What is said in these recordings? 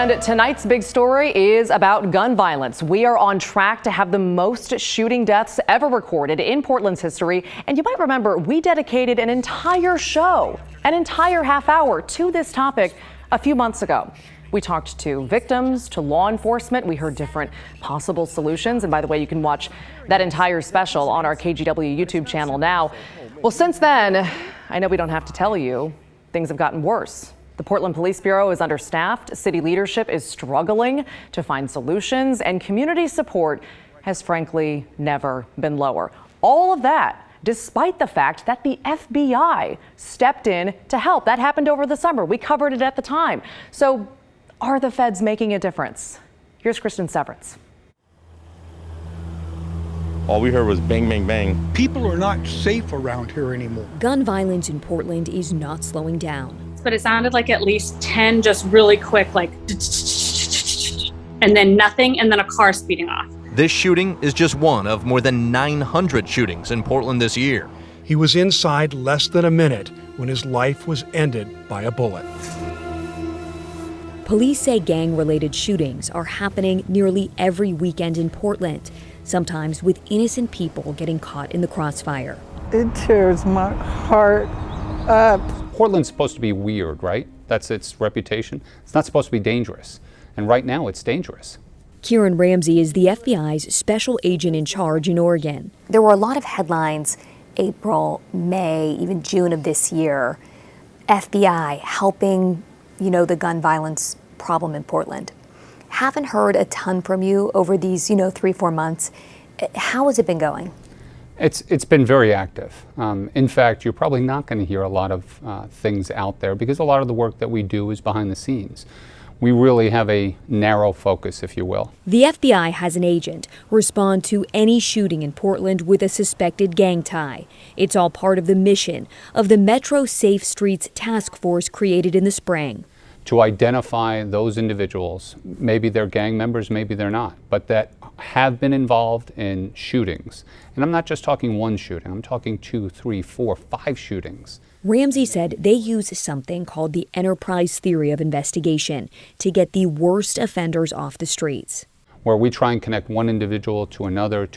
And tonight's big story is about gun violence. We are on track to have the most shooting deaths ever recorded in Portland's history. And you might remember we dedicated an entire show, an entire half hour to this topic a few months ago. We talked to victims, to law enforcement. We heard different possible solutions. And by the way, you can watch that entire special on our KGW YouTube channel now. Well, since then, I know we don't have to tell you, things have gotten worse. The Portland Police Bureau is understaffed, city leadership is struggling to find solutions, and community support has frankly never been lower. All of that despite the fact that the FBI stepped in to help. That happened over the summer. We covered it at the time. So are the feds making a difference? Here's Kristen Severance. All we heard was bang, bang, bang. People are not safe around here anymore. Gun violence in Portland is not slowing down. But it sounded like at least 10 just really quick, like, and then nothing, and then a car speeding off. This shooting is just one of more than 900 shootings in Portland this year. He was inside less than a minute when his life was ended by a bullet. Police say gang-related shootings are happening nearly every weekend in Portland, sometimes with innocent people getting caught in the crossfire. It tears my heart up. Portland's supposed to be weird, right? That's its reputation. It's not supposed to be dangerous. And right now it's dangerous. Kieran Ramsey is the FBI's special agent in charge in Oregon. There were a lot of headlines April, May, even June of this year. FBI helping, the gun violence problem in Portland. Haven't heard a ton from you over these, 3-4 months. How has it been going? It's been very active. In fact, you're probably not going to hear a lot of things out there because a lot of the work that we do is behind the scenes. We really have a narrow focus, if you will. The FBI has an agent respond to any shooting in Portland with a suspected gang tie. It's all part of the mission of the Metro Safe Streets Task Force created in the spring. To identify those individuals, maybe they're gang members, maybe they're not, but that have been involved in shootings. And I'm not just talking one shooting, I'm talking 2, 3, 4, 5 shootings. Ramsey said they use something called the enterprise theory of investigation to get the worst offenders off the streets. Where we try and connect one individual to another,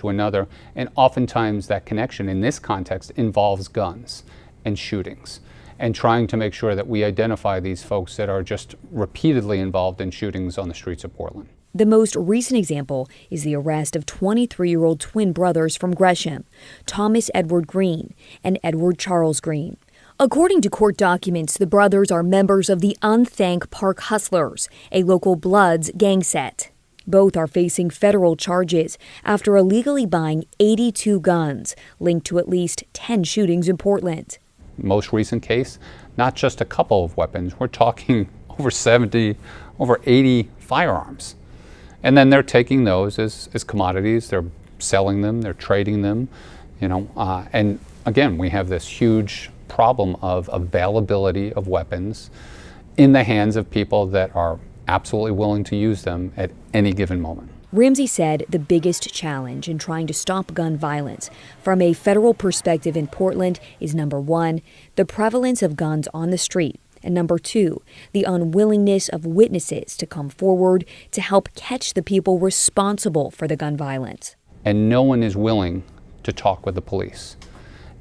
and oftentimes that connection in this context involves guns and shootings, and trying to make sure that we identify these folks that are just repeatedly involved in shootings on the streets of Portland. The most recent example is the arrest of 23-year-old twin brothers from Gresham, Thomas Edward Green and Edward Charles Green. According to court documents, the brothers are members of the Unthank Park Hustlers, a local Bloods gang set. Both are facing federal charges after illegally buying 82 guns linked to at least 10 shootings in Portland. Most recent case, not just a couple of weapons, we're talking over 70, over 80 firearms. And then they're taking those as commodities, they're selling them, they're trading them, and again, we have this huge problem of availability of weapons in the hands of people that are absolutely willing to use them at any given moment. Ramsey said the biggest challenge in trying to stop gun violence from a federal perspective in Portland is, number one, the prevalence of guns on the street, and number two, the unwillingness of witnesses to come forward to help catch the people responsible for the gun violence. And no one is willing to talk with the police.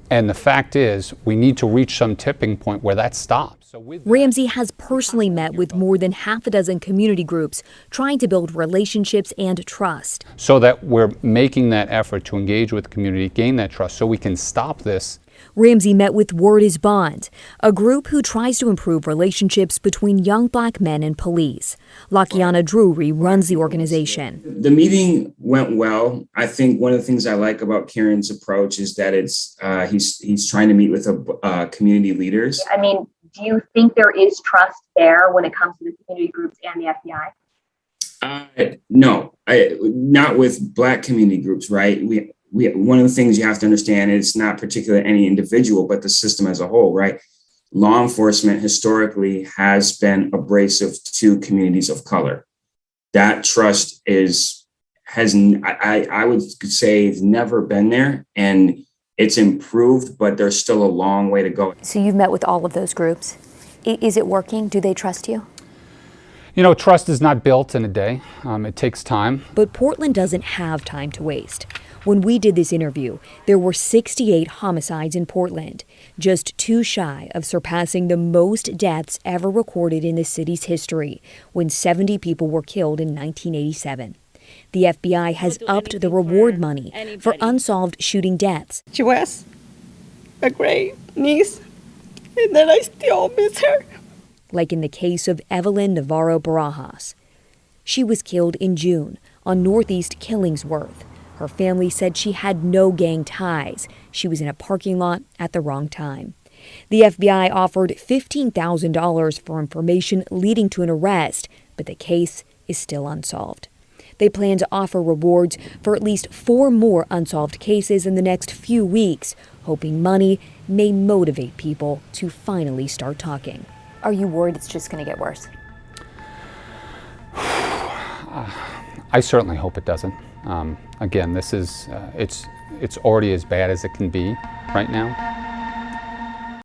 And the fact is, we need to reach some tipping point where that stops. Ramsey has personally met with more than half a dozen community groups trying to build relationships and trust. So that we're making that effort to engage with the community, gain that trust, so we can stop this. Ramsey met with Word is Bond, a group who tries to improve relationships between young black men and police. Lakiana Drury runs the organization. The meeting went well. I think one of the things I like about Kieran's approach is that he's trying to meet with community leaders. I mean, do you think there is trust there when it comes to the community groups and the FBI? No, not with Black community groups, right? One of the things you have to understand is it's not particularly any individual, but the system as a whole, right? Law enforcement historically has been abrasive to communities of color. That trust I would say it's never been there, and it's improved, but there's still a long way to go. So you've met with all of those groups. Is it working? Do they trust you? You know, trust is not built in a day. It takes time. But Portland doesn't have time to waste. When we did this interview, there were 68 homicides in Portland, just 2 shy of surpassing the most deaths ever recorded in the city's history, when 70 people were killed in 1987. The FBI has upped the reward money for unsolved shooting deaths. She was a great niece, and then I still miss her. Like in the case of Evelyn Navarro Barajas. She was killed in June on Northeast Killingsworth. Her family said she had no gang ties. She was in a parking lot at the wrong time. The FBI offered $15,000 for information leading to an arrest, but the case is still unsolved. They plan to offer rewards for at least 4 more unsolved cases in the next few weeks, hoping money may motivate people to finally start talking. Are you worried it's just going to get worse? I certainly hope it doesn't. Again, this is it's already as bad as it can be right now.